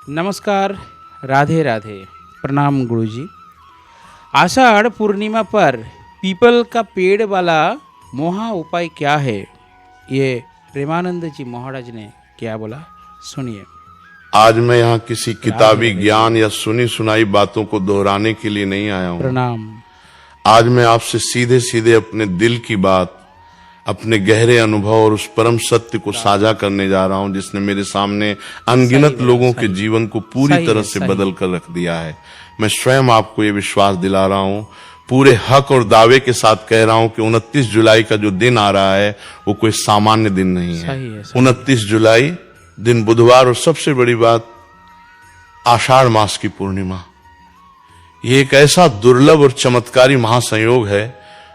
नमस्कार, राधे राधे, प्रणाम गुरुजी। आषाढ़ पूर्णिमा पर पीपल का पेड़ वाला मोहा उपाय क्या है, ये प्रेमानंद जी महाराज ने क्या बोला, सुनिए। आज मैं यहाँ किसी किताबी ज्ञान या सुनी सुनाई बातों को दोहराने के लिए नहीं आया हूँ। प्रणाम। आज मैं आपसे सीधे सीधे अपने दिल की बात, अपने गहरे अनुभव और उस परम सत्य को साझा करने जा रहा हूं जिसने मेरे सामने अनगिनत लोगों के जीवन को पूरी तरह से बदल कर रख दिया है। मैं स्वयं आपको ये विश्वास दिला रहा हूं, पूरे हक और दावे के साथ कह रहा हूं कि 29 जुलाई का जो दिन आ रहा है वो कोई सामान्य दिन नहीं है। 29 जुलाई दिन बुधवार, और सबसे बड़ी बात आषाढ़ मास की पूर्णिमा। ये एक ऐसा दुर्लभ और चमत्कारी महासंयोग है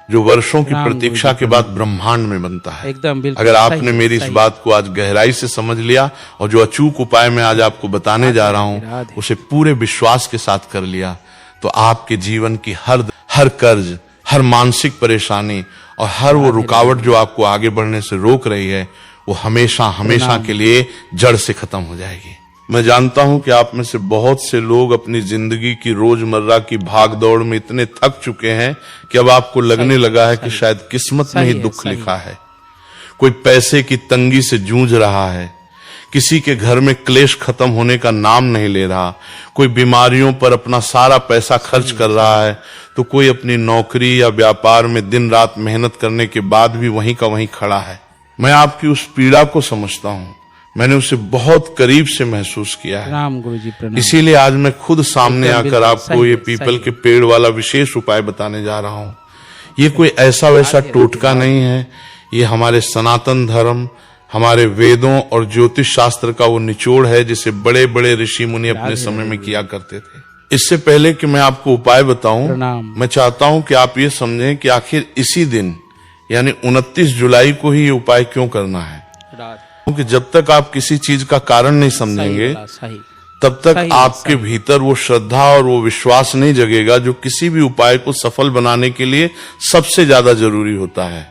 जो वर्षों की प्रतीक्षा के बाद ब्रह्मांड में बनता है। एकदम बिल्कुल। अगर आपने मेरी इस बात को आज गहराई से समझ लिया और जो अचूक उपाय मैं आज आपको बताने जा रहा हूं उसे पूरे विश्वास के साथ कर लिया, तो आपके जीवन की हर कर्ज, हर मानसिक परेशानी और हर वो रुकावट जो आपको आगे बढ़ने से रोक रही है, वो हमेशा हमेशा के लिए जड़ से खत्म हो जाएगी। मैं जानता हूं कि आप में से बहुत से लोग अपनी जिंदगी की रोजमर्रा की भागदौड़ में इतने थक चुके हैं कि अब आपको लगने लगा है कि शायद किस्मत में ही दुख लिखा है। कोई पैसे की तंगी से जूझ रहा है, किसी के घर में क्लेश खत्म होने का नाम नहीं ले रहा, कोई बीमारियों पर अपना सारा पैसा खर्च कर रहा है, तो कोई अपनी नौकरी या व्यापार में दिन रात मेहनत करने के बाद भी वहीं का वहीं खड़ा है। मैं आपकी उस पीड़ा को समझता हूं, मैंने उसे बहुत करीब से महसूस किया है। प्रणाम गुरुजी, प्रणाम। इसीलिए आज मैं खुद सामने आकर आपको ये पीपल के पेड़ वाला विशेष उपाय बताने जा रहा हूँ। ये कोई ऐसा वैसा टोटका नहीं है, ये हमारे सनातन धर्म, हमारे वेदों और ज्योतिष शास्त्र का वो निचोड़ है जिसे बड़े बड़े ऋषि मुनि अपने समय में किया करते थे। इससे पहले कि मैं आपको उपाय बताऊं, मैं चाहता हूं कि आप ये समझें कि आखिर इसी दिन यानी 29 जुलाई को ही ये उपाय क्यों करना है। क्योंकि जब तक आप किसी चीज का कारण नहीं समझेंगे तब तक आपके भीतर वो श्रद्धा और वो विश्वास नहीं जगेगा जो किसी भी उपाय को सफल बनाने के लिए सबसे ज्यादा जरूरी होता है।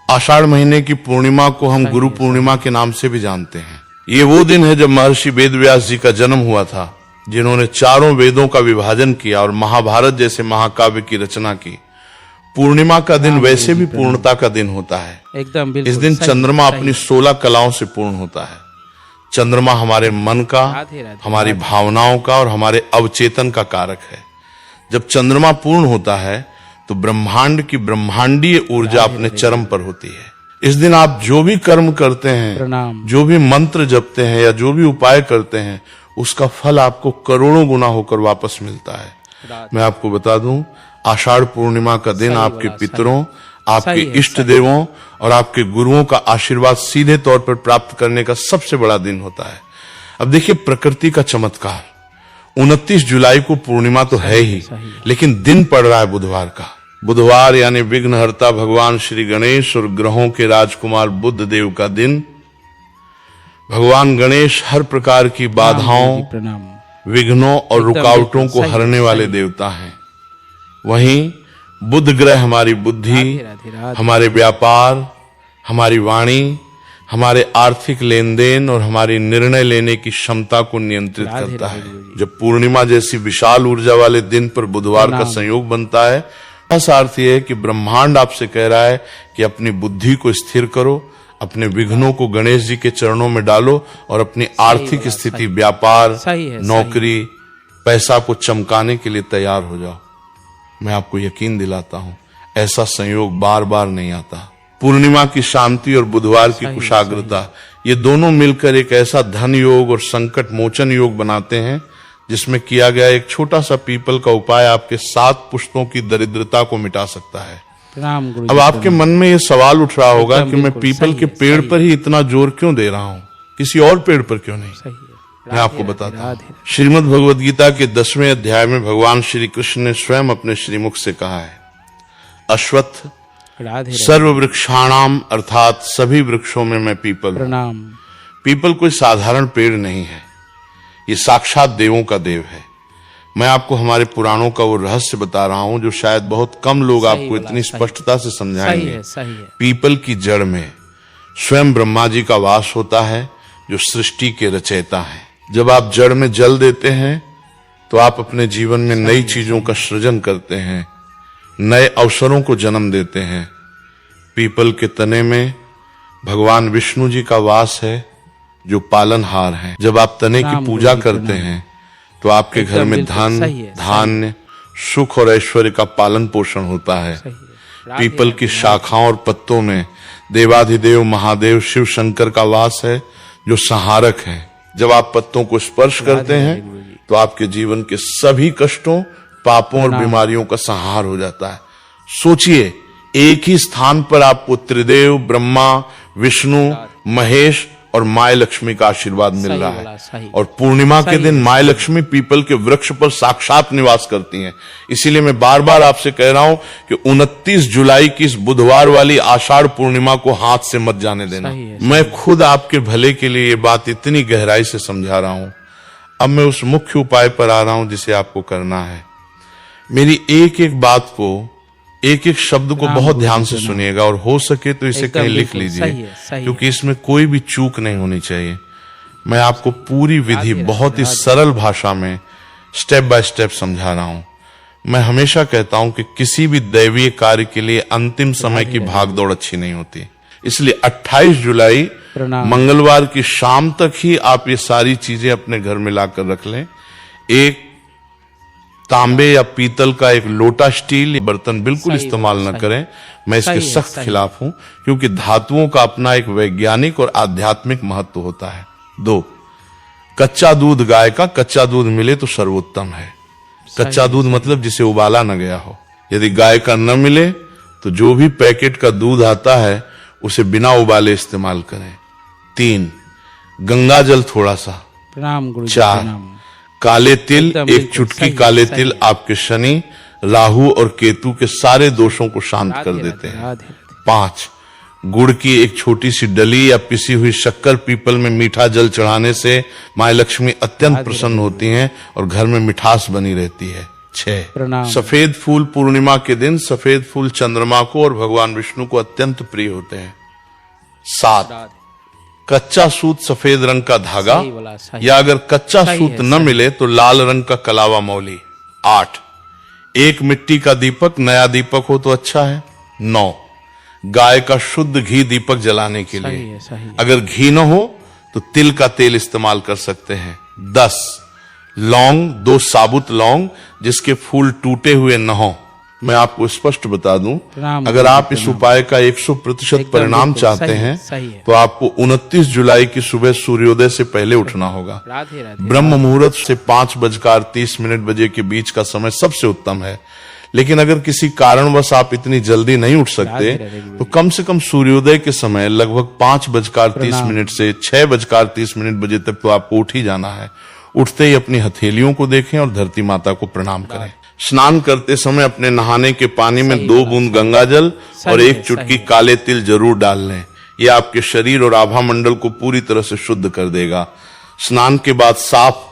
आषाढ़ महीने की पूर्णिमा को हम गुरु पूर्णिमा के नाम से भी जानते हैं। ये वो दिन है जब महर्षि वेदव्यास जी का जन्म हुआ था, जिन्होंने चारों वेदों का विभाजन किया और महाभारत जैसे महाकाव्य की रचना की। पूर्णिमा का दिन वैसे भी पूर्णता का दिन होता है। एकदम इस दिन चंद्रमा अपनी 16 कलाओं से पूर्ण होता है। चंद्रमा हमारे मन का, हमारी भावनाओं का और हमारे अवचेतन का कारक है। जब चंद्रमा पूर्ण होता है तो ब्रह्मांड की ब्रह्मांडीय ऊर्जा अपने चरम पर होती है। इस दिन आप जो भी कर्म करते हैं, जो भी मंत्र जपते हैं या जो भी उपाय करते हैं, उसका फल आपको करोड़ों गुना होकर वापस मिलता है। मैं आपको बता दूं, आषाढ़ पूर्णिमा का दिन आपके पितरों, आपके इष्ट देवों और आपके गुरुओं का आशीर्वाद सीधे तौर पर प्राप्त करने का सबसे बड़ा दिन होता है। अब देखिए प्रकृति का चमत्कार, 29 जुलाई को पूर्णिमा तो है ही, लेकिन दिन पड़ रहा है बुधवार का। बुधवार यानी विघ्नहर्ता भगवान श्री गणेश और ग्रहों के राजकुमार बुध देव का दिन। भगवान गणेश हर प्रकार की बाधाओं, विघ्नों और रुकावटों को हरने वाले देवता हैं। वहीं बुध ग्रह हमारी बुद्धि, हमारे व्यापार, हमारी वाणी, हमारे आर्थिक लेन देन और हमारी निर्णय लेने की क्षमता को नियंत्रित करता है। जब पूर्णिमा जैसी विशाल ऊर्जा वाले दिन पर बुधवार का संयोग बनता है, ऐसा अर्थ यह है कि ब्रह्मांड आपसे कह रहा है कि अपनी बुद्धि को स्थिर करो, अपने विघ्नों को गणेश जी के चरणों में डालो और अपनी आर्थिक स्थिति, व्यापार, नौकरी, पैसा को चमकाने के लिए तैयार हो जाओ। मैं आपको यकीन दिलाता हूं, ऐसा संयोग बार बार नहीं आता। पूर्णिमा की शांति और बुधवार की कुशाग्रता, ये दोनों मिलकर एक ऐसा धन योग और संकट मोचन योग बनाते हैं जिसमें किया गया एक छोटा सा पीपल का उपाय आपके 7 पुश्तों की दरिद्रता को मिटा सकता है। अब आपके मन में ये सवाल उठ रहा होगा कि मैं पीपल के पेड़ पर ही इतना जोर क्यों दे रहा हूं, किसी और पेड़ पर क्यों नहीं। मैं आपको बताता हूं, श्रीमद् भगवद गीता के 10वें अध्याय में भगवान श्री कृष्ण ने स्वयं अपने श्रीमुख से कहा है, अश्वत्थ सर्व वृक्षाणाम, अर्थात सभी वृक्षों में मैं पीपल हूं। पीपल कोई साधारण पेड़ नहीं है, ये साक्षात देवों का देव है। मैं आपको हमारे पुराणों का वो रहस्य बता रहा हूं जो शायद बहुत कम लोग आपको इतनी स्पष्टता से समझाएंगे। पीपल की जड़ में स्वयं ब्रह्मा जी का वास होता है, जो सृष्टि के रचयिता हैं। जब आप जड़ में जल देते हैं तो आप अपने जीवन में नई चीजों का सृजन करते हैं, नए अवसरों को जन्म देते हैं। पीपल के तने में भगवान विष्णु जी का वास है जो पालनहार हैं। जब आप तने की पूजा करते हैं तो आपके घर में धन, धान्य, सुख और ऐश्वर्य का पालन पोषण होता है। पीपल की शाखाओं और पत्तों में देवाधिदेव महादेव शिव शंकर का वास है जो संहारक है। जब आप पत्तों को स्पर्श करते हैं तो आपके जीवन के सभी कष्टों, पापों और बीमारियों का संहार हो जाता है। सोचिए, एक ही स्थान पर आपको त्रिदेव, ब्रह्मा, विष्णु, महेश और माय लक्ष्मी का आशीर्वाद मिल रहा है। और पूर्णिमा के दिन माय लक्ष्मी पीपल के वृक्ष पर साक्षात निवास करती हैं। इसीलिए मैं बार बार आपसे कह रहा हूं कि 29 जुलाई की इस बुधवार वाली आषाढ़ पूर्णिमा को हाथ से मत जाने देना। मैं खुद आपके भले के लिए ये बात इतनी गहराई से समझा रहा हूं। अब मैं उस मुख्य उपाय पर आ रहा हूं जिसे आपको करना है। मेरी एक एक बात को, एक एक शब्द को बहुत ध्यान से सुनिएगा और हो सके तो इसे कहीं लिख लीजिए, क्योंकि इसमें कोई भी चूक नहीं होनी चाहिए। मैं आपको पूरी विधि बहुत ही सरल भाषा में स्टेप बाय स्टेप समझा रहा हूं। मैं हमेशा कहता हूं कि किसी भी दैवीय कार्य के लिए अंतिम समय की भागदौड़ अच्छी नहीं होती। इसलिए 28 जुलाई मंगलवार की शाम तक ही आप ये सारी चीजें अपने घर में लाकर रख लें। एक तांबे या पीतल का एक लोटा, स्टील बर्तन बिल्कुल इस्तेमाल न करें। मैं इसके सख्त खिलाफ हूं, क्योंकि धातुओं का अपना एक वैज्ञानिक और आध्यात्मिक महत्व होता है। 2, कच्चा दूध, गाय का कच्चा दूध मिले तो सर्वोत्तम है। कच्चा दूध मतलब जिसे उबाला न गया हो। यदि गाय का न मिले तो जो भी पैकेट का दूध आता है उसे बिना उबाले इस्तेमाल करें। 3, गंगा जल थोड़ा सा। 4, काले तिल, एक चुटकी काले तिल आपके शनि, राहु और केतु के सारे दोषों को शांत कर देते हैं। 5, गुड़ की एक छोटी सी डली या पिसी हुई शक्कर पीपल में मीठा जल चढ़ाने से माँ लक्ष्मी अत्यंत प्रसन्न होती हैं और घर में मिठास बनी रहती है। 6, सफेद फूल, पूर्णिमा के दिन सफेद फूल चंद्रमा को और भगवान विष्णु को अत्यंत प्रिय होते हैं। 7, कच्चा सूत, सफेद रंग का धागा, या अगर कच्चा सूत न मिले तो लाल रंग का कलावा मौली। 8, एक मिट्टी का दीपक, नया दीपक हो तो अच्छा है। 9, गाय का शुद्ध घी दीपक जलाने के लिए। अगर घी न हो तो तिल का तेल इस्तेमाल कर सकते हैं। 10, लौंग, 2 साबुत लौंग जिसके फूल टूटे हुए न हो। मैं आपको स्पष्ट बता दूं, अगर आप इस उपाय का 100% परिणाम चाहते हैं तो आपको 29 जुलाई की सुबह सूर्योदय से पहले उठना होगा। ब्रह्म मुहूर्त से 5:30 बजे के बीच का समय सबसे उत्तम है। लेकिन अगर किसी कारणवश आप इतनी जल्दी नहीं उठ सकते तो कम से कम सूर्योदय के समय लगभग 5:30 से 6:30 बजे तक तो आपको उठ ही जाना है। उठते ही अपनी हथेलियों को देखें और धरती माता को प्रणाम करें। स्नान करते समय अपने नहाने के पानी में 2 बूंद गंगाजल और 1 चुटकी काले तिल जरूर डाल लें। यह आपके शरीर और आभा मंडल को पूरी तरह से शुद्ध कर देगा। स्नान के बाद साफ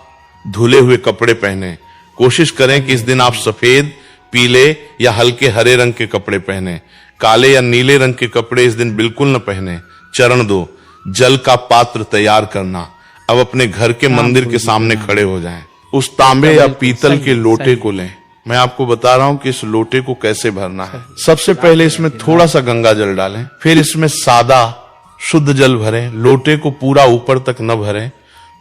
धुले हुए कपड़े पहने। कोशिश करें कि इस दिन आप सफेद, पीले या हल्के हरे रंग के कपड़े पहने। काले या नीले रंग के कपड़े इस दिन बिल्कुल न पहने। चरण 2, जल का पात्र तैयार करना। अब अपने घर के मंदिर के सामने खड़े हो जाएं। उस तांबे या पीतल के लोटे को लें। मैं आपको बता रहा हूं कि इस लोटे को कैसे भरना है। सबसे पहले इसमें थोड़ा सा गंगा जल डालें, फिर इसमें सादा शुद्ध जल भरें। लोटे को पूरा ऊपर तक न भरें,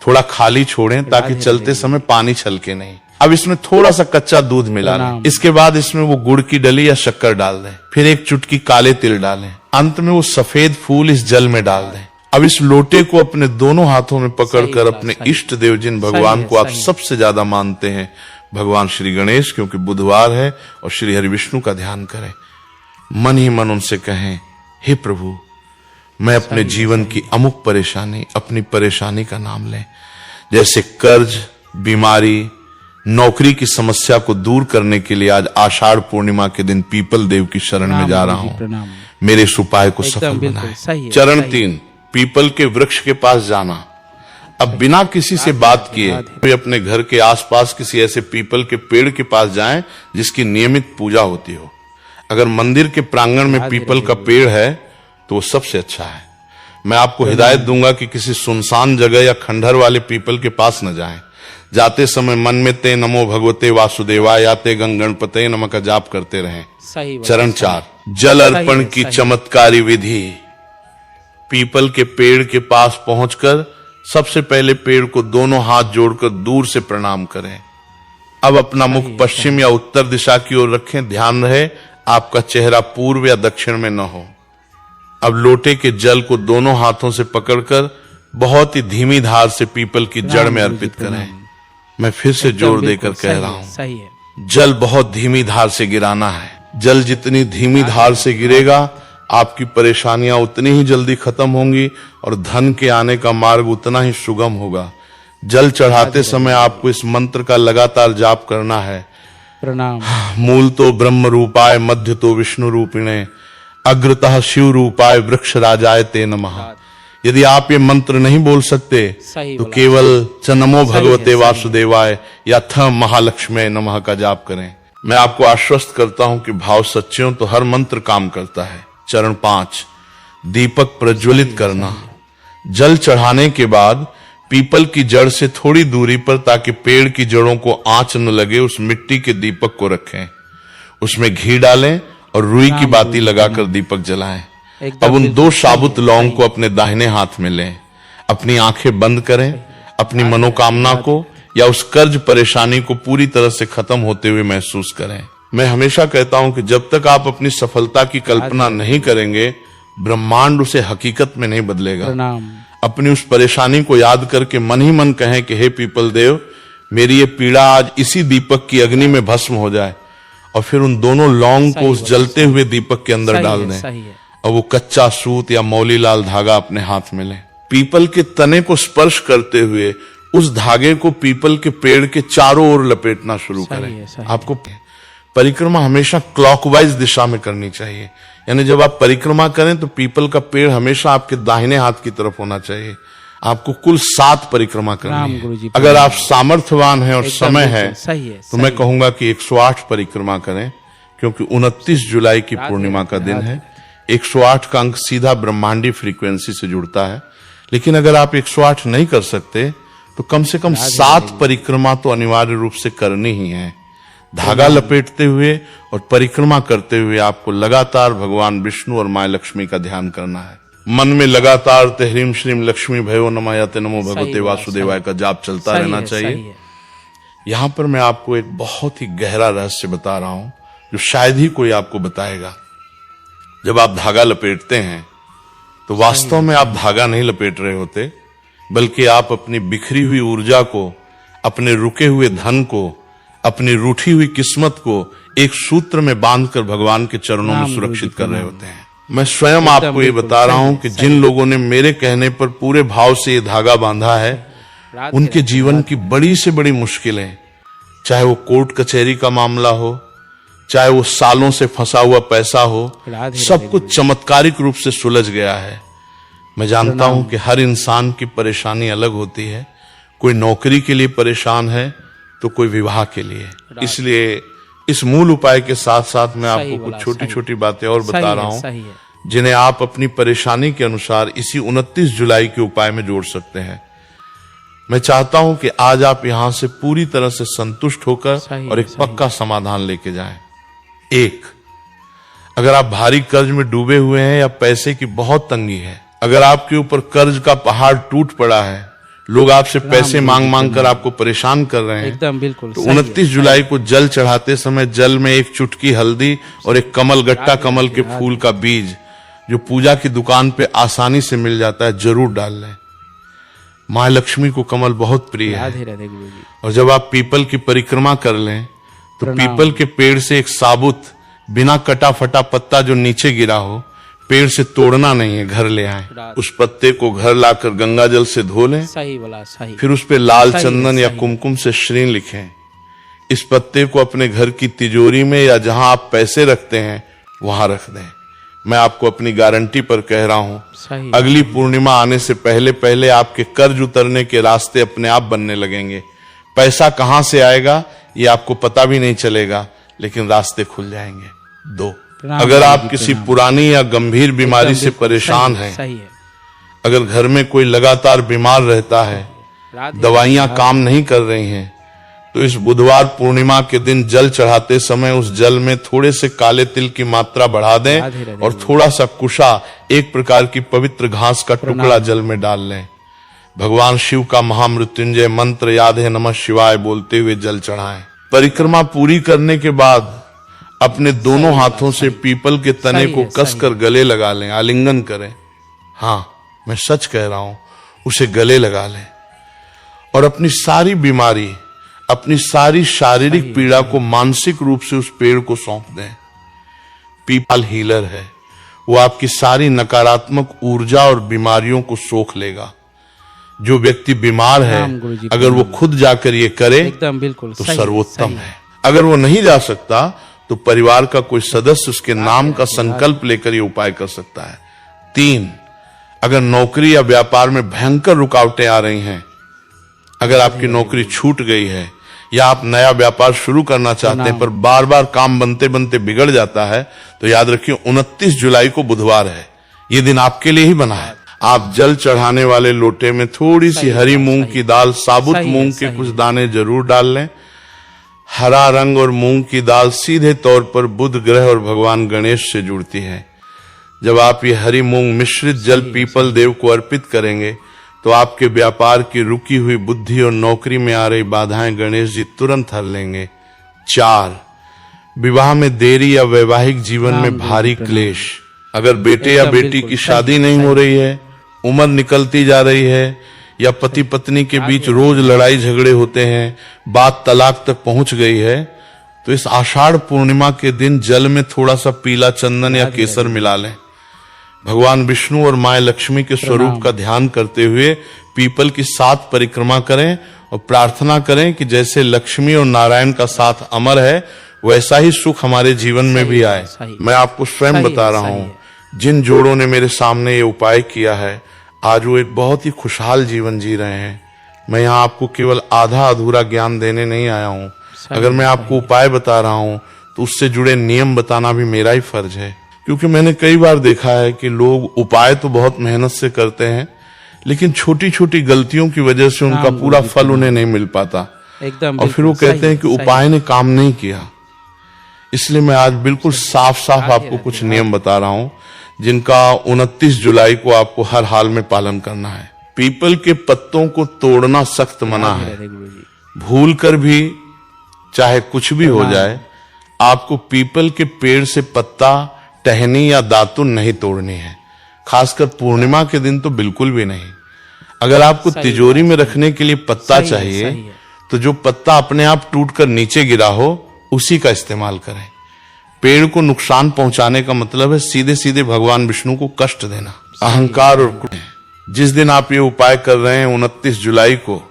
थोड़ा खाली छोड़ें ताकि चलते समय पानी छलके नहीं। अब इसमें थोड़ा सा कच्चा दूध मिला लें। इसके बाद इसमें वो गुड़ की डली या शक्कर डाल दें, फिर 1 चुटकी काले तिल डालें। अंत में वो सफेद फूल इस जल में डाल दें। अब इस लोटे को अपने दोनों हाथों में पकड़कर अपने इष्ट देव, जिन भगवान को आप सबसे ज्यादा मानते हैं, भगवान श्री गणेश, क्योंकि बुधवार है, और श्री हरि विष्णु का ध्यान करें। मन ही मन उनसे कहें, हे प्रभु, मैं अपने जीवन की अमुक परेशानी, अपनी परेशानी का नाम लें, जैसे कर्ज, बीमारी, नौकरी की समस्या को दूर करने के लिए आज आषाढ़ पूर्णिमा के दिन पीपल देव की शरण में जा रहा हूं। मेरे इस उपाय को सफल बनाएं। चरण 3, पीपल के वृक्ष के पास जाना। अब बिना किसी से बात किए वे अपने घर के आसपास किसी ऐसे पीपल के पेड़ के पास जाएं जिसकी नियमित पूजा होती हो। अगर मंदिर के प्रांगण में पीपल का पेड़ है तो वो सबसे अच्छा है। मैं आपको हिदायत दूंगा कि किसी सुनसान जगह या खंडहर वाले पीपल के पास न जाएं। जाते समय मन में ते नमो भगवते वासुदेवाय या ते गणपते नमः का जाप करते रहें। चरण 4, जल अर्पण की चमत्कारी विधि। पीपल के पेड़ के पास पहुंचकर सबसे पहले पेड़ को दोनों हाथ जोड़कर दूर से प्रणाम करें। अब अपना मुख पश्चिम या उत्तर दिशा की ओर रखें। ध्यान रहे आपका चेहरा पूर्व या दक्षिण में न हो। अब लोटे के जल को दोनों हाथों से पकड़कर बहुत ही धीमी धार से पीपल की जड़ में अर्पित करें। मैं फिर से जोर देकर कह रहा हूं, जल बहुत धीमी धार से गिराना है। जल जितनी धीमी धार से गिरेगा आपकी परेशानियां उतनी ही जल्दी खत्म होंगी और धन के आने का मार्ग उतना ही सुगम होगा। जल चढ़ाते समय आपको इस मंत्र का लगातार जाप करना है। प्रणाम। मूल तो ब्रह्म रूपाय, मध्य तो विष्णु रूपिणे, अग्रतः शिव रूपाय, वृक्ष राजाय ते नमः। यदि आप ये मंत्र नहीं बोल सकते तो केवल च नमो भगवते वासुदेवाय या थ महालक्ष्मी नमः का जाप करें। मैं आपको आश्वस्त करता हूं कि भाव सच्चे हो तो हर मंत्र काम करता है। चरण 5, दीपक प्रज्वलित करना। जल चढ़ाने के बाद पीपल की जड़ से थोड़ी दूरी पर, ताकि पेड़ की जड़ों को आंच न लगे, उस मिट्टी के दीपक को रखें। उसमें घी डालें और रुई की बाती लगाकर दीपक जलाएं। अब उन 2 साबुत लौंग को अपने दाहिने हाथ में लें। अपनी आंखें बंद करें। अपनी मनोकामना को या उस कर्ज परेशानी को पूरी तरह से खत्म होते हुए महसूस करें। मैं हमेशा कहता हूं कि जब तक आप अपनी सफलता की कल्पना नहीं करेंगे, ब्रह्मांड उसे हकीकत में नहीं बदलेगा। अपनी उस परेशानी को याद करके मन ही मन कहें कि हे पीपल देव, मेरी ये पीड़ा आज इसी दीपक की अग्नि में भस्म हो जाए। और फिर उन दोनों लौंग को उस जलते हुए दीपक के अंदर डाल दें और वो कच्चा सूत या मौली लाल धागा अपने हाथ में लें। पीपल के तने को स्पर्श करते हुए उस धागे को पीपल के पेड़ के चारों ओर लपेटना शुरू करें। आपको परिक्रमा हमेशा क्लॉकवाइज दिशा में करनी चाहिए, यानी जब आप परिक्रमा करें तो पीपल का पेड़ हमेशा आपके दाहिने हाथ की तरफ होना चाहिए। आपको कुल 7 परिक्रमा करनी है। अगर आप सामर्थ्यवान हैं और समय है तो मैं कहूंगा कि 108 परिक्रमा करें, क्योंकि 29 जुलाई की पूर्णिमा का दिन है। 108 का अंक सीधा ब्रह्मांडी फ्रीक्वेंसी से जुड़ता है। लेकिन अगर आप 108 नहीं कर सकते तो कम से कम 7 परिक्रमा तो अनिवार्य रूप से करनी ही है। धागा लपेटते हुए और परिक्रमा करते हुए आपको लगातार भगवान विष्णु और मां लक्ष्मी का ध्यान करना है। मन में लगातार ते ह्रीम श्रीम लक्ष्मी भयो नमः या ते नमो भगवते वासुदेवाय का जाप चलता रहना चाहिए। यहां पर मैं आपको एक बहुत ही गहरा रहस्य बता रहा हूं जो शायद ही कोई आपको बताएगा। जब आप धागा लपेटते हैं तो वास्तव में आप धागा नहीं लपेट रहे होते, बल्कि आप अपनी बिखरी हुई ऊर्जा को, अपने रुके हुए धन को, अपनी रूठी हुई किस्मत को एक सूत्र में बांधकर भगवान के चरणों में सुरक्षित कर रहे होते हैं। मैं स्वयं आपको ये बता रहा हूं कि जिन लोगों ने मेरे कहने पर पूरे भाव से ये धागा बांधा है, उनके जीवन की बड़ी से बड़ी मुश्किलें, चाहे वो कोर्ट कचहरी का मामला हो, चाहे वो सालों से फंसा हुआ पैसा हो, सब कुछ चमत्कारिक रूप से सुलझ गया है। मैं जानता हूं कि हर इंसान की परेशानी अलग होती है। कोई नौकरी के लिए परेशान है तो कोई विवाह के लिए। इसलिए इस मूल उपाय के साथ साथ मैं आपको कुछ छोटी छोटी बातें और बता रहा हूं जिन्हें आप अपनी परेशानी के अनुसार इसी 29 जुलाई के उपाय में जोड़ सकते हैं। मैं चाहता हूं कि आज आप यहां से पूरी तरह से संतुष्ट होकर और एक पक्का समाधान लेके जाएं। 1, अगर आप भारी कर्ज में डूबे हुए हैं या पैसे की बहुत तंगी है, अगर आपके ऊपर कर्ज का पहाड़ टूट पड़ा है, लोग आपसे पैसे मांग मांग कर आपको परेशान कर रहे हैं, एकदम बिल्कुल तो 29 जुलाई को जल चढ़ाते समय जल में एक चुटकी हल्दी और एक कमल गट्टा कमल के फूल का बीज, जो पूजा की दुकान पे आसानी से मिल जाता है, जरूर डाल लें। मां लक्ष्मी को कमल बहुत प्रिय है। और जब आप पीपल की परिक्रमा कर लें तो पीपल के पेड़ से एक साबुत बिना कटा फटा पत्ता जो नीचे गिरा हो, पेड़ से तोड़ना नहीं है, घर ले आए। उस पत्ते को घर लाकर गंगा जल से धो लें। फिर उस पे लाल चंदन या कुमकुम से श्री लिखें। इस पत्ते को अपने घर की तिजोरी में या जहां आप पैसे रखते हैं वहां रख दें। मैं आपको अपनी गारंटी पर कह रहा हूं, अगली पूर्णिमा आने से पहले पहले आपके कर्ज उतरने के रास्ते अपने आप बनने लगेंगे। पैसा कहां से आएगा ये आपको पता भी नहीं चलेगा, लेकिन रास्ते खुल जाएंगे। 2, अगर आप किसी पुरानी या गंभीर बीमारी से परेशान हैं, अगर घर में कोई लगातार बीमार रहता है, दवाइयां काम नहीं कर रही हैं, तो इस बुधवार पूर्णिमा के दिन जल चढ़ाते समय उस जल में थोड़े से काले तिल की मात्रा बढ़ा दें और थोड़ा सा कुशा, एक प्रकार की पवित्र घास का टुकड़ा जल में डाल लें। भगवान शिव का महामृत्युंजय मंत्र याद है, नमः शिवाय बोलते हुए जल चढ़ाएं। परिक्रमा पूरी करने के बाद अपने दोनों हाथों से पीपल के तने को कसकर गले लगा लें, आलिंगन करें। हाँ, मैं सच कह रहा हूं, उसे गले लगा लें और अपनी सारी बीमारी, अपनी सारी शारीरिक पीड़ा को मानसिक रूप से उस पेड़ को सौंप दें। पीपल हीलर है, वो आपकी सारी नकारात्मक ऊर्जा और बीमारियों को सोख लेगा। जो व्यक्ति बीमार है, अगर वो खुद जाकर ये करे एकदम बिल्कुल तो सर्वोत्तम है। अगर वो नहीं जा सकता तो परिवार का कोई सदस्य उसके नाम का संकल्प लेकर ये उपाय कर सकता है। 3, अगर नौकरी या व्यापार में भयंकर रुकावटें आ रही हैं, अगर आपकी नौकरी छूट गई है या आप नया व्यापार शुरू करना चाहते हैं पर बार बार काम बनते बनते बिगड़ जाता है, तो याद रखिए 29 जुलाई को बुधवार है, ये दिन आपके लिए ही बना है। आप जल चढ़ाने वाले लोटे में थोड़ी सी हरी मूंग की दाल, साबुत मूंग के कुछ दाने जरूर डाल लें। हरा रंग और मूंग की दाल सीधे तौर पर बुध ग्रह और भगवान गणेश से जुड़ती है। जब आप ये हरी मूंग मिश्रित जल पीपल देव को अर्पित करेंगे तो आपके व्यापार की रुकी हुई बुद्धि और नौकरी में आ रही बाधाएं गणेश जी तुरंत हर लेंगे। 4, विवाह में देरी या वैवाहिक जीवन में भारी क्लेश, अगर बेटे या बेटी की शादी नहीं हो रही है, उम्र निकलती जा रही है, या पति पत्नी के बीच रोज लड़ाई झगड़े होते हैं, बात तलाक तक पहुंच गई है, तो इस आषाढ़ पूर्णिमा के दिन जल में थोड़ा सा पीला चंदन या केसर मिला लें। भगवान विष्णु और मां लक्ष्मी के स्वरूप का ध्यान करते हुए पीपल की 7 परिक्रमा करें और प्रार्थना करें कि जैसे लक्ष्मी और नारायण का साथ अमर है, वैसा ही सुख हमारे जीवन में भी आए। मैं आपको स्वयं बता रहा हूं, जिन जोड़ों ने मेरे सामने ये उपाय किया है, आज वो एक बहुत ही खुशहाल जीवन जी रहे हैं। मैं यहाँ आपको केवल आधा अधूरा ज्ञान देने नहीं आया हूँ। अगर मैं आपको उपाय बता रहा हूँ तो उससे जुड़े नियम बताना भी मेरा ही फर्ज है, क्योंकि मैंने कई बार देखा है कि लोग उपाय तो बहुत मेहनत से करते हैं, लेकिन छोटी छोटी गलतियों की वजह से उनका पूरा फल उन्हें नहीं मिल पाता और फिर वो कहते हैं कि उपाय ने काम नहीं किया। इसलिए मैं आज बिल्कुल साफ साफ आपको कुछ नियम बता रहा हूं, जिनका 29 जुलाई को आपको हर हाल में पालन करना है। पीपल के पत्तों को तोड़ना सख्त मना है। भूल कर भी चाहे कुछ भी हो जाए, आपको पीपल के पेड़ से पत्ता, टहनी या दातुन नहीं तोड़नी है। खासकर पूर्णिमा के दिन तो बिल्कुल भी नहीं। अगर आपको तिजोरी में रखने के लिए पत्ता चाहिए तो जो पत्ता अपने आप टूटकर नीचे गिरा हो उसी का इस्तेमाल करें। पेड़ को नुकसान पहुंचाने का मतलब है सीधे सीधे भगवान विष्णु को कष्ट देना। अहंकार और जिस दिन आप ये उपाय कर रहे हैं 29 जुलाई को,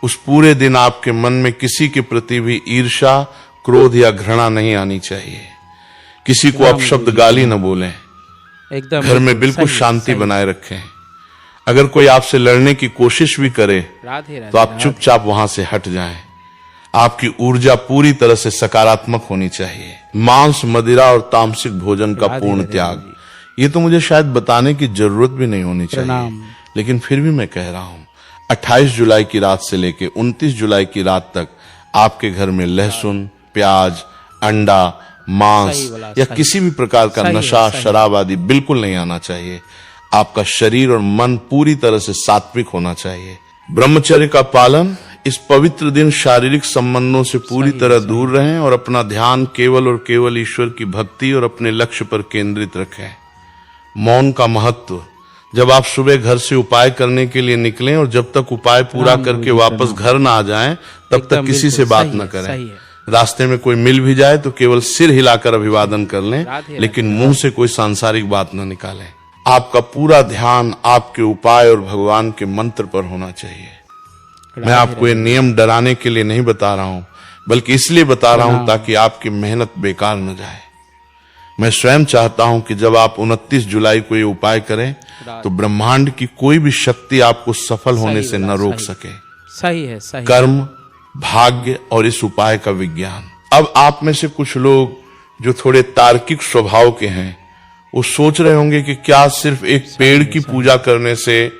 उस पूरे दिन आपके मन में किसी के प्रति भी ईर्ष्या, क्रोध या घृणा नहीं आनी चाहिए। किसी को अपशब्द गाली न बोलें। एकदम घर में बिल्कुल शांति बनाए रखें। अगर कोई आपसे लड़ने की कोशिश भी करे तो आप चुपचाप वहां से हट जाएं। आपकी ऊर्जा पूरी तरह से सकारात्मक होनी चाहिए। मांस, मदिरा और तामसिक भोजन का पूर्ण त्याग, ये तो मुझे शायद बताने की जरूरत भी नहीं होनी चाहिए, लेकिन फिर भी मैं कह रहा हूं 28 जुलाई की रात से लेकर 29 जुलाई की रात तक आपके घर में लहसुन, प्याज, अंडा, मांस या किसी भी प्रकार का नशा, शराब आदि बिल्कुल नहीं आना चाहिए। आपका शरीर और मन पूरी तरह से सात्विक होना चाहिए। ब्रह्मचर्य का पालन। इस पवित्र दिन शारीरिक संबंधों से पूरी तरह दूर रहें और अपना ध्यान केवल और केवल ईश्वर की भक्ति और अपने लक्ष्य पर केंद्रित रखें। मौन का महत्व। जब आप सुबह घर से उपाय करने के लिए निकलें और जब तक उपाय पूरा करके वापस घर ना आ जाएं, तब तक किसी से बात न करें। रास्ते में कोई मिल भी जाए तो केवल सिर हिलाकर अभिवादन कर लें, लेकिन मुंह से कोई सांसारिक बात न निकालें। आपका पूरा ध्यान आपके उपाय और भगवान के मंत्र पर होना चाहिए। मैं आपको ये नियम डराने के लिए नहीं बता रहा हूं, बल्कि इसलिए बता रहा हूं ताकि आपकी मेहनत बेकार न जाए। मैं स्वयं चाहता हूं कि जब आप 29 जुलाई को ये उपाय करें तो ब्रह्मांड की कोई भी शक्ति आपको सफल होने से न रोक सके। सही है, सही। कर्म, भाग्य और इस उपाय का विज्ञान। अब आप में से कुछ लोग जो थोड़े तार्किक स्वभाव के हैं, वो सोच रहे होंगे कि क्या सिर्फ एक पेड़ की पूजा करने से,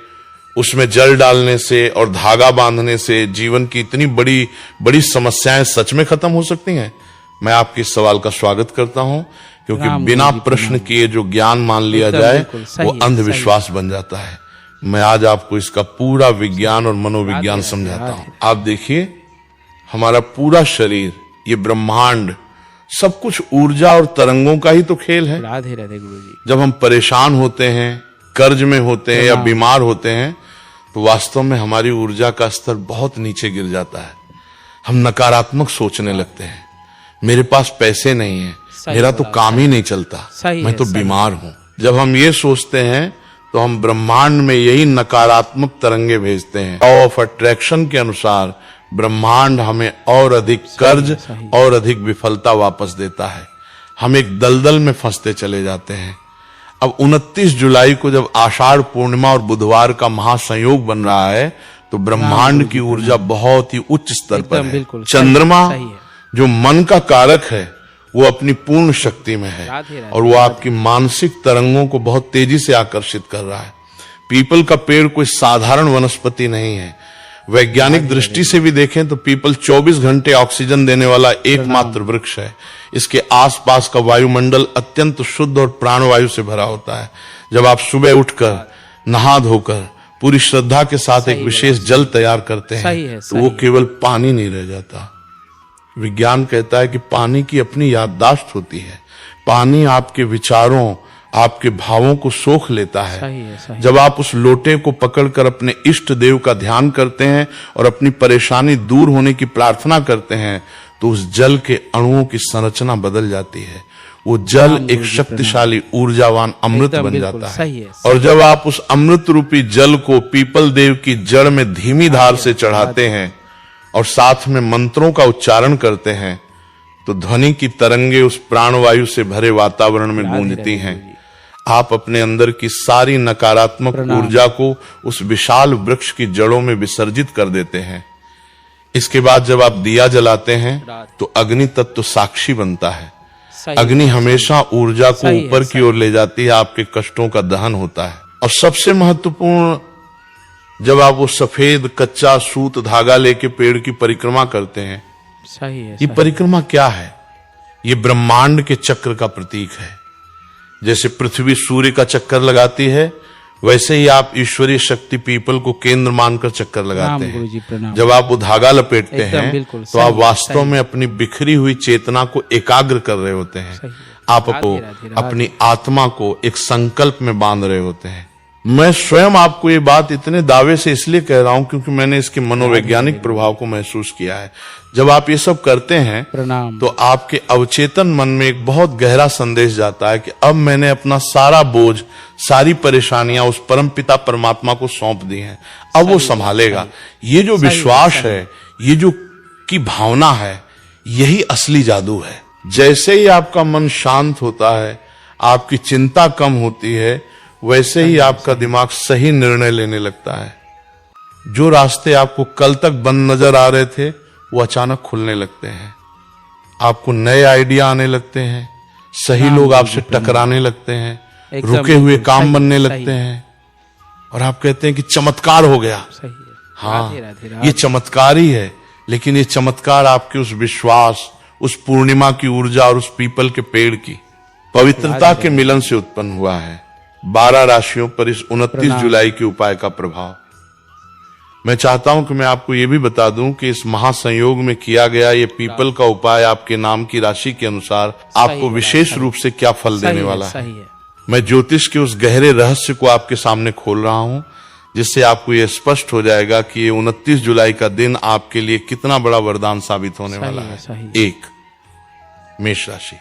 उसमें जल डालने से और धागा बांधने से जीवन की इतनी बड़ी बड़ी समस्याएं सच में खत्म हो सकती हैं? मैं आपके इस सवाल का स्वागत करता हूं, क्योंकि बिना प्रश्न किए जो ज्ञान मान लिया जाए वो अंधविश्वास बन जाता है। मैं आज आपको इसका पूरा विज्ञान और मनोविज्ञान समझाता हूं। आप देखिए, हमारा पूरा शरीर, ये ब्रह्मांड, सब कुछ ऊर्जा और तरंगों का ही तो खेल है। राधे राधे गुरुजी। जब हम परेशान होते हैं, कर्ज में होते हैं या बीमार होते हैं, तो वास्तव में हमारी ऊर्जा का स्तर बहुत नीचे गिर जाता है। हम नकारात्मक सोचने लगते हैं, मेरे पास पैसे नहीं है, मेरा तो काम ही नहीं चलता, मैं तो बीमार हूं। जब हम ये सोचते हैं तो हम ब्रह्मांड में यही नकारात्मक तरंगे भेजते हैं। लॉ ऑफ अट्रैक्शन के अनुसार ब्रह्मांड हमें और अधिक कर्ज और अधिक विफलता वापस देता है। हम एक दलदल में फंसते चले जाते हैं। अब 29 जुलाई को जब आषाढ़ पूर्णिमा और बुधवार का महासंयोग बन रहा है, तो ब्रह्मांड की ऊर्जा बहुत ही उच्च स्तर पर है। चंद्रमा जो मन का कारक है, वो अपनी पूर्ण शक्ति में है और वो आपकी मानसिक तरंगों को बहुत तेजी से आकर्षित कर रहा है। पीपल का पेड़ कोई साधारण वनस्पति नहीं है। वैज्ञानिक दृष्टि से भी देखें तो पीपल 24 घंटे ऑक्सीजन देने वाला एकमात्र वृक्ष है। इसके आसपास का वायुमंडल अत्यंत शुद्ध और प्राणवायु से भरा होता है। जब आप सुबह उठकर नहा धोकर पूरी श्रद्धा के साथ एक विशेष जल तैयार करते हैं, तो वो केवल पानी नहीं रह जाता। विज्ञान कहता है कि पानी की अपनी याददाश्त होती है। पानी आपके विचारों, आपके भावों को सोख लेता है। जब आप उस लोटे को पकड़कर अपने इष्ट देव का ध्यान करते हैं और अपनी परेशानी दूर होने की प्रार्थना करते हैं, तो उस जल के अणुओं की संरचना बदल जाती है। वो जल एक शक्तिशाली ऊर्जावान अमृत बन जाता है। और जब आप उस अमृत रूपी जल को पीपल देव की जड़ में धीमी धार से चढ़ाते हैं और साथ में मंत्रों का उच्चारण करते हैं, तो ध्वनि की तरंगे उस प्राणवायु से भरे वातावरण में गूंजती हैं। आप अपने अंदर की सारी नकारात्मक ऊर्जा को उस विशाल वृक्ष की जड़ों में विसर्जित कर देते हैं। इसके बाद जब आप दिया जलाते हैं, तो अग्नि तत्व साक्षी बनता है। अग्नि हमेशा ऊर्जा को ऊपर की ओर ले जाती है, आपके कष्टों का दहन होता है। और सबसे महत्वपूर्ण, जब आप वो सफेद कच्चा सूत धागा लेके पेड़ की परिक्रमा करते हैं, ये परिक्रमा क्या है? ये ब्रह्मांड के चक्र का प्रतीक है। जैसे पृथ्वी सूर्य का चक्कर लगाती है, वैसे ही आप ईश्वरीय शक्ति पीपल को केंद्र मानकर चक्कर लगाते हैं। जब आप वो धागा लपेटते हैं, तो आप वास्तव में अपनी बिखरी हुई चेतना को एकाग्र कर रहे होते हैं। आप अपनी आत्मा को एक संकल्प में बांध रहे होते हैं। मैं स्वयं आपको ये बात इतने दावे से इसलिए कह रहा हूं क्योंकि मैंने इसके मनोवैज्ञानिक प्रभाव को महसूस किया है। जब आप ये सब करते हैं, तो आपके अवचेतन मन में एक बहुत गहरा संदेश जाता है कि अब मैंने अपना सारा बोझ, सारी परेशानियां उस परमपिता परमात्मा को सौंप दी हैं, अब वो संभालेगा। ये जो विश्वास है, ये जो की भावना है, यही असली जादू है। जैसे ही आपका मन शांत होता है, आपकी चिंता कम होती है, वैसे ही आपका दिमाग सही निर्णय लेने लगता है। जो रास्ते आपको कल तक बंद नजर आ रहे थे, वो अचानक खुलने लगते हैं। आपको नए आइडिया आने लगते हैं, सही लोग आपसे टकराने लगते हैं, रुके हुए काम बनने लगते हैं, और आप कहते हैं कि चमत्कार हो गया। हाँ, ये चमत्कार ही है, लेकिन ये चमत्कार आपके उस विश्वास, उस पूर्णिमा की ऊर्जा और उस पीपल के पेड़ की पवित्रता के मिलन से उत्पन्न हुआ है। 12 राशियों पर इस 29 जुलाई के उपाय का प्रभाव। मैं चाहता हूं कि मैं आपको यह भी बता दूं कि इस महासंयोग में किया गया ये पीपल का उपाय आपके नाम की राशि के अनुसार आपको विशेष रूप से क्या फल देने वाला है। मैं ज्योतिष के उस गहरे रहस्य को आपके सामने खोल रहा हूं, जिससे आपको यह स्पष्ट हो जाएगा कि ये 29 जुलाई का दिन आपके लिए कितना बड़ा वरदान साबित होने वाला है। 1, मेष राशि।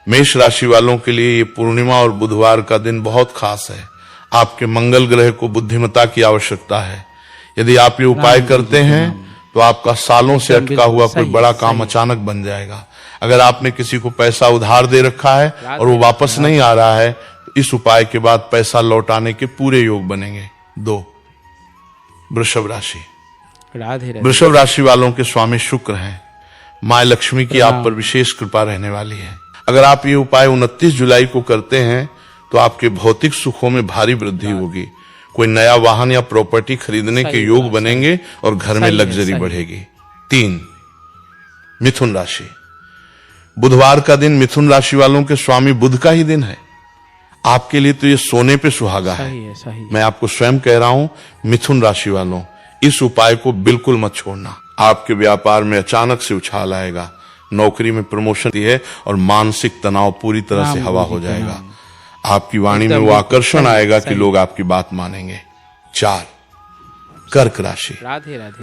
मेष राशि वालों के लिए ये पूर्णिमा और बुधवार का दिन बहुत खास है। आपके मंगल ग्रह को बुद्धिमत्ता की आवश्यकता है। यदि आप ये उपाय करते हैं, तो आपका सालों से अटका हुआ कोई बड़ा काम अचानक बन जाएगा। अगर आपने किसी को पैसा उधार दे रखा है और वो वापस नहीं आ रहा है, तो इस उपाय के बाद पैसा लौटाने के पूरे योग बनेंगे। 2, वृषभ राशि। वृषभ राशि वालों के स्वामी शुक्र हैं। माँ लक्ष्मी की आप पर विशेष कृपा रहने वाली है। अगर आप ये उपाय 29 जुलाई को करते हैं, तो आपके भौतिक सुखों में भारी वृद्धि होगी। कोई नया वाहन या प्रॉपर्टी खरीदने के योग बनेंगे और घर में लग्जरी बढ़ेगी। 3, मिथुन राशि। बुधवार का दिन मिथुन राशि वालों के स्वामी बुध का ही दिन है। आपके लिए तो ये सोने पे सुहागा है। सही है। मैं आपको स्वयं कह रहा हूं, मिथुन राशि वालों, इस उपाय को बिल्कुल मत छोड़ना। आपके व्यापार में अचानक से उछाल आएगा, नौकरी में प्रमोशन है और मानसिक तनाव पूरी तरह से हवा हो जाएगा। आपकी वाणी में वो आकर्षण आएगा कि लोग आपकी बात मानेंगे। 4, कर्क राशि।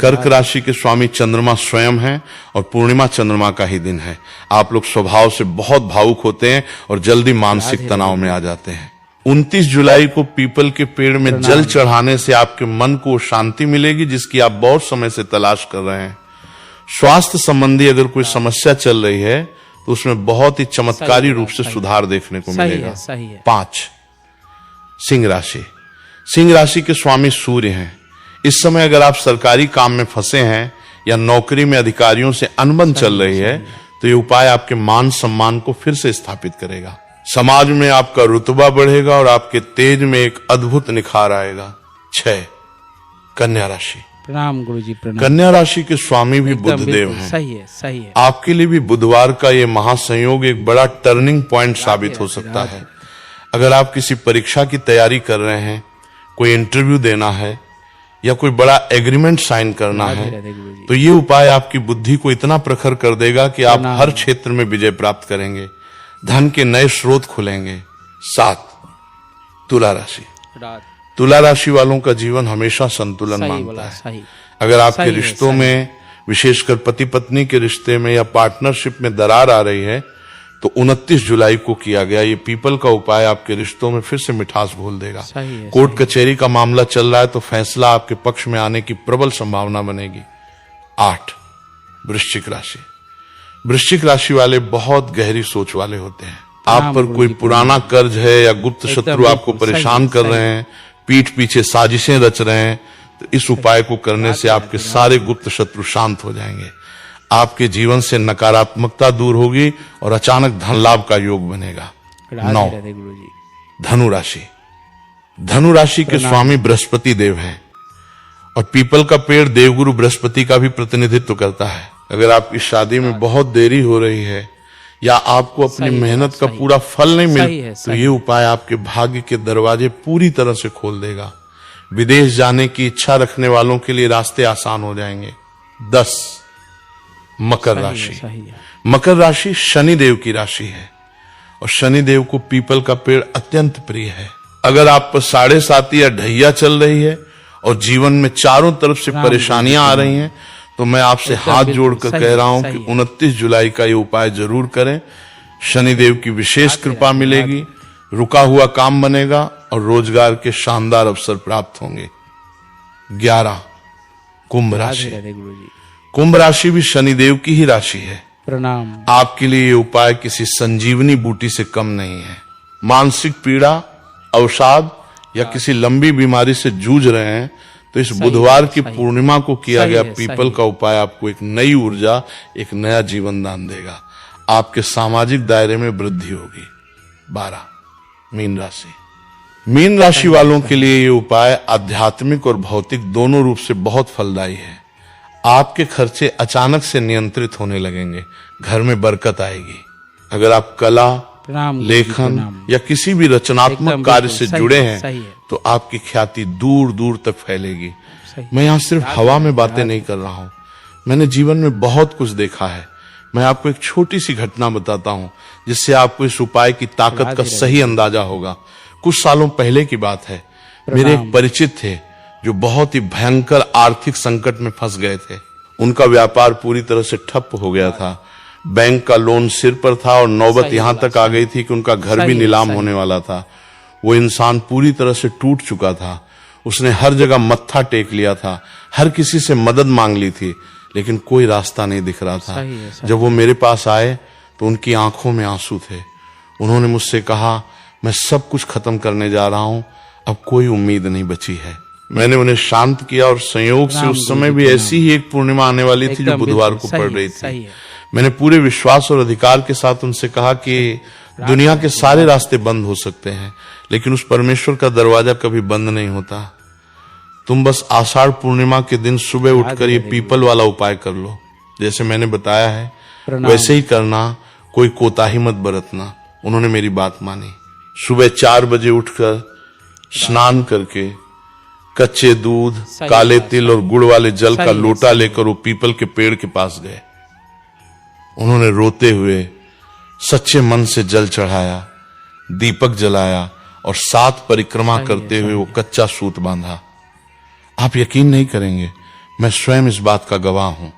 कर्क राशि के स्वामी चंद्रमा स्वयं हैं और पूर्णिमा चंद्रमा का ही दिन है। आप लोग स्वभाव से बहुत भावुक होते हैं और जल्दी मानसिक तनाव में आ जाते हैं। 29 जुलाई को पीपल के पेड़ में जल चढ़ाने से आपके मन को शांति मिलेगी, जिसकी आप बहुत समय से तलाश कर रहे हैं। स्वास्थ्य संबंधी अगर कोई समस्या चल रही है तो उसमें बहुत ही चमत्कारी रूप से सुधार देखने को मिलेगा। 5, सिंह राशि। सिंह राशि के स्वामी सूर्य हैं। इस समय अगर आप सरकारी काम में फंसे हैं या नौकरी में अधिकारियों से अनबन चल रही है तो ये उपाय आपके मान सम्मान को फिर से स्थापित करेगा। समाज में आपका रुतबा बढ़ेगा और आपके तेज में एक अद्भुत निखार आएगा। 6, कन्या राशि। प्रणाम गुरुजी, प्रणाम। कन्या राशि के स्वामी भी बुधदेव हैं। सही है। आपके लिए भी बुधवार का ये महासंयोग एक बड़ा टर्निंग पॉइंट साबित हो सकता है। अगर आप किसी परीक्षा की तैयारी कर रहे हैं, कोई इंटरव्यू देना है या कोई बड़ा एग्रीमेंट साइन करना है, तो ये उपाय आपकी बुद्धि को इतना प्रखर कर देगा कि आप हर क्षेत्र में विजय प्राप्त करेंगे। धन के नए स्रोत खुलेंगे। 7, तुला राशि। तुला राशि वालों का जीवन हमेशा संतुलन मांगता है। अगर आपके रिश्तों में, विशेषकर पति पत्नी के रिश्ते में या पार्टनरशिप में दरार आ रही है तो 29 जुलाई को किया गया ये पीपल का उपाय आपके रिश्तों में फिर से मिठास घोल देगा। कोर्ट कचहरी का मामला चल रहा है तो फैसला आपके पक्ष में आने की प्रबल संभावना बनेगी। 8, वृश्चिक राशि। वृश्चिक राशि वाले बहुत गहरी सोच वाले होते हैं। आप पर कोई पुराना कर्ज है या गुप्त शत्रु आपको परेशान कर रहे हैं, पीठ पीछे साजिशें रच रहे हैं, तो इस उपाय को करने से आपके सारे गुप्त शत्रु शांत हो जाएंगे। आपके जीवन से नकारात्मकता दूर होगी और अचानक धन लाभ का योग बनेगा। 9, धनु राशि। धनु राशि के स्वामी बृहस्पति देव हैं और पीपल का पेड़ देवगुरु बृहस्पति का भी प्रतिनिधित्व करता है। अगर आपकी शादी में बहुत देरी हो रही है या आपको अपनी मेहनत का पूरा फल नहीं मिल, तो ये उपाय आपके भाग्य के दरवाजे पूरी तरह से खोल देगा। विदेश जाने की इच्छा रखने वालों के लिए रास्ते आसान हो जाएंगे। 10, मकर राशि। मकर राशि शनि देव की राशि है और शनि देव को पीपल का पेड़ अत्यंत प्रिय है। अगर आप पर 7.5 या ढैया चल रही है और जीवन में चारों तरफ से परेशानियां आ रही हैं, तो मैं आपसे हाथ जोड़कर कह रहा हूं कि 29 जुलाई का ये उपाय जरूर करें। शनिदेव की विशेष कृपा मिलेगी, रुका हुआ काम बनेगा और रोजगार के शानदार अवसर प्राप्त होंगे। 11, कुंभ राशि। कुंभ राशि भी शनिदेव की ही राशि है। प्रणाम। आपके लिए ये उपाय किसी संजीवनी बूटी से कम नहीं है। मानसिक पीड़ा, अवसाद या किसी लंबी बीमारी से जूझ रहे हैं तो इस बुधवार की पूर्णिमा को किया गया पीपल का उपाय आपको एक नई ऊर्जा, एक नया जीवन दान देगा। आपके सामाजिक दायरे में वृद्धि होगी। 12, मीन राशि। मीन राशि वालों के लिए ये उपाय आध्यात्मिक और भौतिक दोनों रूप से बहुत फलदायी है। आपके खर्चे अचानक से नियंत्रित होने लगेंगे, घर में बरकत आएगी। अगर आप कला, लेखन या किसी भी रचनात्मक कार्य से जुड़े हैं तो आपकी ख्याति दूर दूर तक फैलेगी। मैं यहाँ सिर्फ हवा में बातें नहीं कर रहा हूँ, मैंने जीवन में बहुत कुछ देखा है। मैं आपको एक छोटी सी घटना बताता हूँ जिससे आपको इस उपाय की ताकत का सही अंदाजा होगा। कुछ सालों पहले की बात है, मेरे एक परिचित थे जो बहुत ही भयंकर आर्थिक संकट में फंस गए थे। उनका व्यापार पूरी तरह से ठप हो गया था, बैंक का लोन सिर पर था और नौबत यहां तक आ गई थी कि उनका घर भी नीलाम होने वाला था। वो इंसान पूरी तरह से टूट चुका था। उसने हर जगह मत्था टेक लिया था, हर किसी से मदद मांग ली थी, लेकिन कोई रास्ता नहीं दिख रहा था। जब वो मेरे पास आए तो उनकी आंखों में आंसू थे। उन्होंने मुझसे कहा, मैं सब कुछ खत्म करने जा रहा हूं, अब कोई उम्मीद नहीं बची है। मैंने उन्हें शांत किया और संयोग से उस समय भी ऐसी ही एक पूर्णिमा आने वाली थी जो बुधवार को पड़ रही थी। मैंने पूरे विश्वास और अधिकार के साथ उनसे कहा कि दुनिया के सारे रास्ते बंद हो सकते हैं, लेकिन उस परमेश्वर का दरवाजा कभी बंद नहीं होता। तुम बस आषाढ़ पूर्णिमा के दिन सुबह उठकर ये पीपल वाला उपाय कर लो, जैसे मैंने बताया है वैसे ही करना, कोई कोताही मत बरतना। उन्होंने मेरी बात मानी। सुबह 4 बजे उठकर स्नान करके कच्चे दूध, काले तिल और गुड़ वाले जल का लोटा लेकर वो पीपल के पेड़ के पास गए। उन्होंने रोते हुए सच्चे मन से जल चढ़ाया, दीपक जलाया और 7 परिक्रमा करते हुए वो कच्चा सूत बांधा। आप यकीन नहीं करेंगे, मैं स्वयं इस बात का गवाह हूं।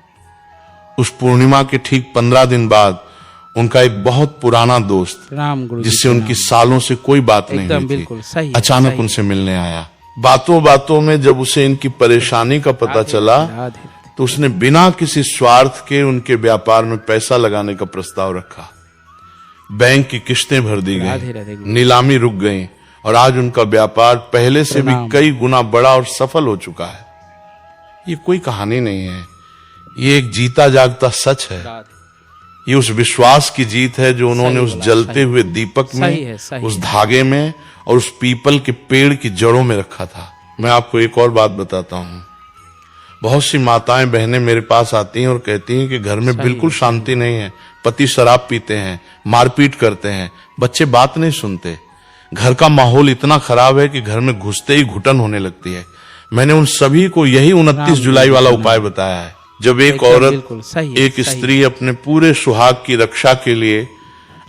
उस पूर्णिमा के ठीक 15 दिन बाद उनका एक बहुत पुराना दोस्त, जिससे उनकी सालों से कोई बात नहीं हुई थी, अचानक उनसे मिलने आया। बातों बातों में जब उसे इनकी परेशानी का पता चला तो उसने बिना किसी स्वार्थ के उनके व्यापार में पैसा लगाने का प्रस्ताव रखा। बैंक की किस्तें भर दी गई, नीलामी रुक गई और आज उनका व्यापार पहले से भी कई गुना बड़ा और सफल हो चुका है। ये कोई कहानी नहीं है, ये एक जीता जागता सच है। ये उस विश्वास की जीत है जो उन्होंने उस जलते हुए दीपक में, उस धागे में और उस पीपल के पेड़ की जड़ों में रखा था। मैं आपको एक और बात बताता हूं। बहुत सी माताएं बहनें मेरे पास आती हैं और कहती हैं कि घर में बिल्कुल शांति नहीं है, पति शराब पीते हैं, मारपीट करते हैं, बच्चे बात नहीं सुनते, घर का माहौल इतना खराब है कि घर में घुसते ही घुटन होने लगती है। मैंने उन सभी को यही 29 जुलाई वाला उपाय बताया है। जब एक औरत, एक स्त्री अपने पूरे सुहाग की रक्षा के लिए,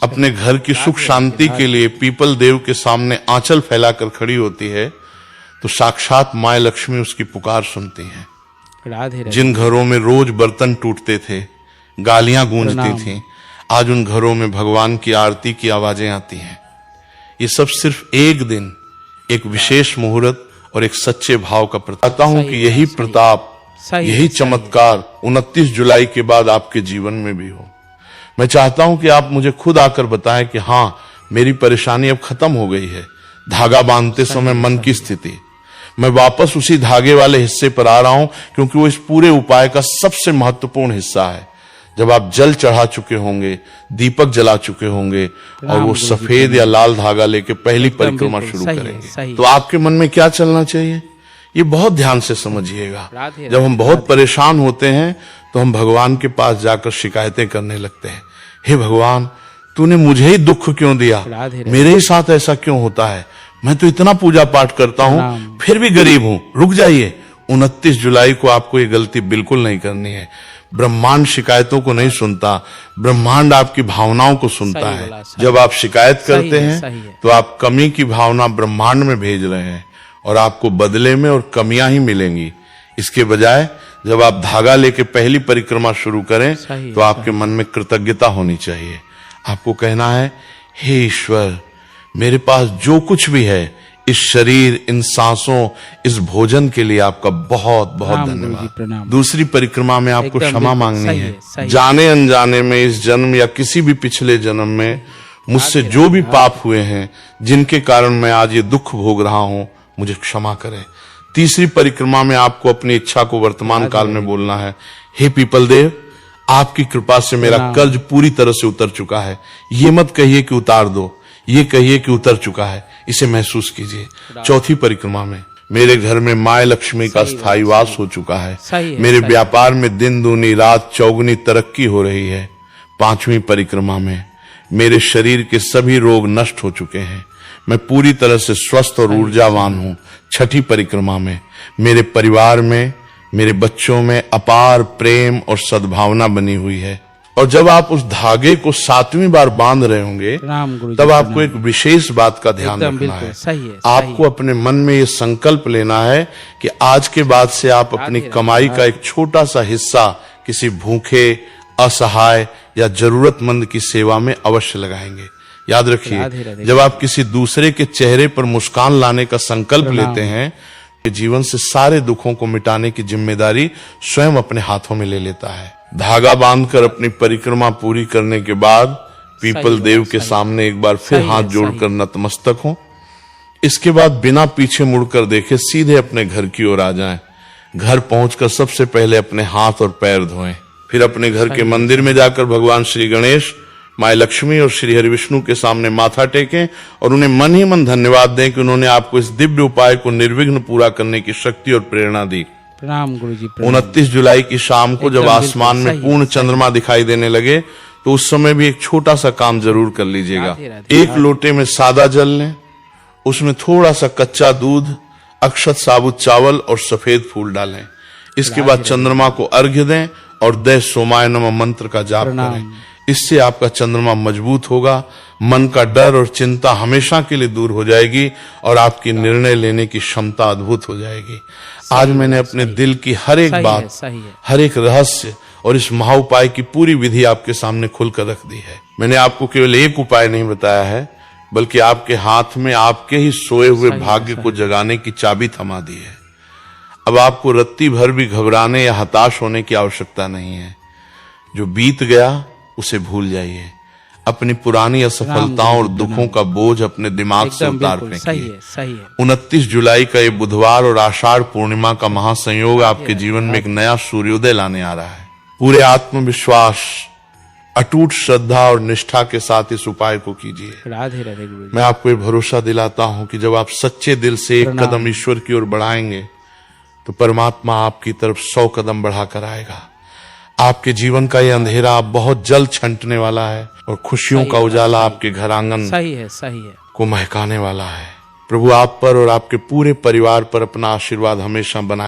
अपने घर की सुख शांति के लिए पीपल देव के सामने आंचल फैलाकर खड़ी होती है तो साक्षात माँ लक्ष्मी उसकी पुकार सुनती हैं। जिन घरों में रोज बर्तन टूटते थे, गालियां गूंजती थीं, आज उन घरों में भगवान की आरती की आवाजें आती हैं। ये सब सिर्फ एक दिन, एक विशेष मुहूर्त और एक सच्चे भाव का प्रताप। चाहता हूं कि यही प्रताप, यही चमत्कार 29 जुलाई के बाद आपके जीवन में भी हो। मैं चाहता हूं कि आप मुझे खुद आकर बताएं कि हाँ, मेरी परेशानी अब खत्म हो गई है। धागा बांधते समय मन की स्थिति, मैं वापस उसी धागे वाले हिस्से पर आ रहा हूं, क्योंकि वो इस पूरे उपाय का सबसे महत्वपूर्ण हिस्सा है। जब आप जल चढ़ा चुके होंगे, दीपक जला चुके होंगे और वो सफेद या लाल धागा लेके पहली परिक्रमा शुरू करेंगे, तो आपके मन में क्या चलना चाहिए, ये बहुत ध्यान से समझिएगा। जब हम बहुत परेशान होते हैं तो हम भगवान के पास जाकर शिकायतें करने लगते हैं। हे भगवान, तूने मुझे ही दुख क्यों दिया, मेरे ही साथ ऐसा क्यों होता है, मैं तो इतना पूजा पाठ करता हूं फिर भी गरीब हूं। रुक जाइए, 29 जुलाई को आपको ये गलती बिल्कुल नहीं करनी है। ब्रह्मांड शिकायतों को नहीं सुनता, ब्रह्मांड आपकी भावनाओं को सुनता है। जब आप शिकायत करते हैं तो आप कमी की भावना ब्रह्मांड में भेज रहे हैं और आपको बदले में और कमियां ही मिलेंगी। इसके बजाय जब आप धागा लेके पहली परिक्रमा शुरू करें तो आपके मन में कृतज्ञता होनी चाहिए। आपको कहना है, हे ईश्वर, मेरे पास जो कुछ भी है, इस शरीर, इन सांसों, इस भोजन के लिए आपका बहुत बहुत धन्यवाद। दूसरी परिक्रमा में आपको क्षमा मांगनी है। जाने अनजाने में इस जन्म या किसी भी पिछले जन्म में मुझसे जो भी पाप हुए हैं, जिनके कारण मैं आज ये दुख भोग रहा हूं, मुझे क्षमा करें। तीसरी परिक्रमा में आपको अपनी इच्छा को वर्तमान काल में बोलना है। हे पीपल देव, आपकी कृपा से मेरा कर्ज पूरी तरह से उतर चुका है। ये मत कहिए कि उतार दो, ये कहिए कि उतर चुका है, इसे महसूस कीजिए। चौथी परिक्रमा में मेरे घर में माँ लक्ष्मी का स्थायी वास हो चुका है। मेरे व्यापार में दिन दूनी रात चौगुनी तरक्की हो रही है। पांचवी परिक्रमा में मेरे शरीर के सभी रोग नष्ट हो चुके हैं, मैं पूरी तरह से स्वस्थ और ऊर्जावान हूं। छठी परिक्रमा में मेरे परिवार में, मेरे बच्चों में अपार प्रेम और सद्भावना बनी हुई है। और जब आप उस धागे को 7वीं बार बांध रहे होंगे तब आपको एक विशेष बात का ध्यान रखना है। आपको अपने मन में ये संकल्प लेना है कि आज के बाद से आप अपनी कमाई का एक छोटा सा हिस्सा किसी भूखे, असहाय या जरूरतमंद की सेवा में अवश्य लगाएंगे। याद रखिए, जब आप किसी दूसरे के चेहरे पर मुस्कान लाने का संकल्प लेते हैं, जीवन से सारे दुखों को मिटाने की जिम्मेदारी स्वयं अपने हाथों में ले लेता है। धागा बांधकर अपनी परिक्रमा पूरी करने के बाद पीपल देव के सामने एक बार फिर हाथ जोड़कर नतमस्तक हो। इसके बाद बिना पीछे मुड़कर देखे सीधे अपने घर की ओर आ जाएं। घर पहुंचकर सबसे पहले अपने हाथ और पैर धोएं। फिर अपने घर के मंदिर में जाकर भगवान श्री गणेश, माँ लक्ष्मी और श्री हरि विष्णु के सामने माथा टेकें और उन्हें मन ही मन धन्यवाद दें कि उन्होंने आपको इस दिव्य उपाय को निर्विघ्न पूरा करने की शक्ति और प्रेरणा दी। प्रणाम गुरुजी। 29 जुलाई की शाम को जब आसमान में पूर्ण चंद्रमा दिखाई देने लगे तो उस समय भी एक छोटा सा काम जरूर कर लीजिएगा। एक लोटे में सादा जल लें, उसमें थोड़ा सा कच्चा दूध, अक्षत साबुत चावल और सफेद फूल डालें। इसके बाद चंद्रमा को अर्घ्य दें और दय सोमाय नमः मंत्र का जाप करें। इससे आपका चंद्रमा मजबूत होगा, मन का डर और चिंता हमेशा के लिए दूर हो जाएगी और आपकी निर्णय लेने की क्षमता अद्भुत हो जाएगी। आज मैंने अपने दिल की हर एक बात, हर एक रहस्य और इस महाउपाय की पूरी विधि आपके सामने खुलकर रख दी है। मैंने आपको केवल एक उपाय नहीं बताया है, बल्कि आपके हाथ में आपके ही सोए हुए भाग्य को जगाने की चाबी थमा दी है। अब आपको रत्ती भर भी घबराने या हताश होने की आवश्यकता नहीं है। जो बीत गया उसे भूल जाइए। अपनी पुरानी असफलताओं और दुखों का बोझ अपने दिमाग से उतार फेंकिए। सही है। 29 जुलाई का ये बुधवार और आषाढ़ पूर्णिमा का महासंयोग आपके जीवन में एक नया सूर्योदय लाने आ रहा है। पूरे आत्मविश्वास, अटूट श्रद्धा और निष्ठा के साथ इस उपाय को कीजिए। राधे राधे गुरुजी। मैं आपको ये भरोसा दिलाता हूं कि जब आप सच्चे दिल से एक कदम ईश्वर की ओर बढ़ाएंगे तो परमात्मा आपकी तरफ 100 कदम बढ़ाकर आएगा। आपके जीवन का ये अंधेरा आप बहुत जल्द छंटने वाला है और खुशियों का उजाला आपके घर आंगन सही है को महकाने वाला है। प्रभु आप पर और आपके पूरे परिवार पर अपना आशीर्वाद हमेशा बनाए।